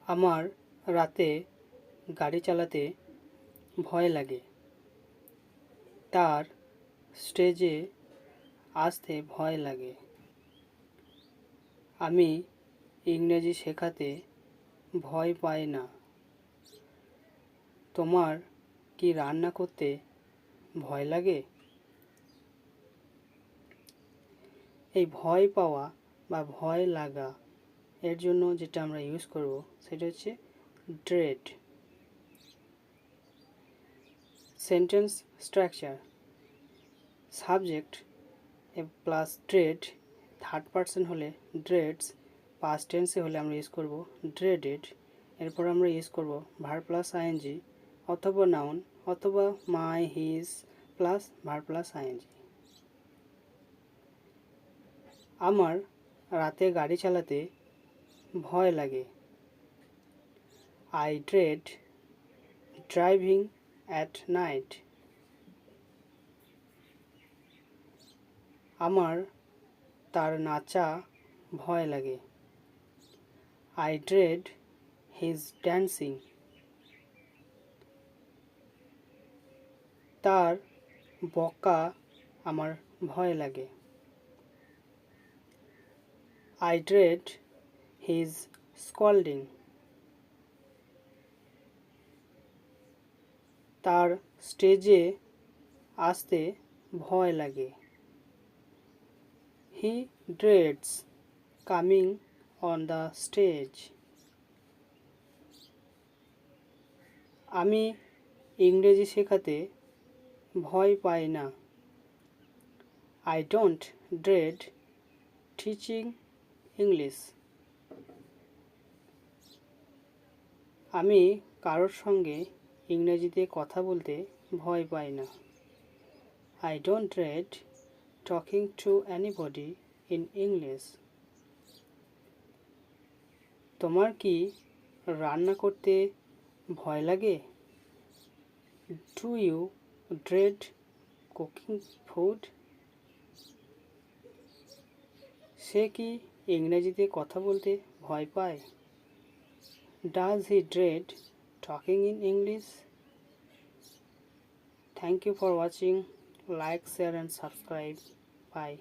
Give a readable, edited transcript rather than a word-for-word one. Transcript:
আমার রাতে গাড়ি চালাতে ভয় লাগে। তার স্টেজে আসতে ভয় লাগে। আমি ইংরেজি শেখাতে ভয় পাই না। তোমার কি রান্না করতে ভয় লাগে? এই ভয় পাওয়া বা ভয় লাগা এর জন্য যেটা আমরা ইউজ করব সেটা হচ্ছে dread. Sentence structure: subject plus dread, third person হলে dreads, পাস্ট টেন্সে হলে আমরা ইউজ করব dreaded। এরপর আমরা ইউজ করব ভার্ব প্লাস আইএনজি অথবা নাউন অথবা my his plus verb plus ING. আমার রাতে গাড়ি চালাতে ভয় লাগে। I dread driving at night. আমার তার নাচা ভয় লাগে। I dread his dancing. তার বকা আমার ভয় লাগে। I dread his scolding. তার স্টেজে আসতে ভয় লাগে। He dreads coming on the stage. আমি ইংরেজি শেখাতে ভয় পাই না। I don't dread teaching English. আমি কারোর সঙ্গে ইংরেজিতে কথা বলতে ভয় পাই না। I don't dread talking to anybody in English. তোমার কি রান্না করতে ভয় লাগে? Do you dread cooking food? সে কি ইংরেজিতে কথা বলতে ভয় পায়? Does he dread talking in English? Thank you for watching. Like, share and subscribe. Bye.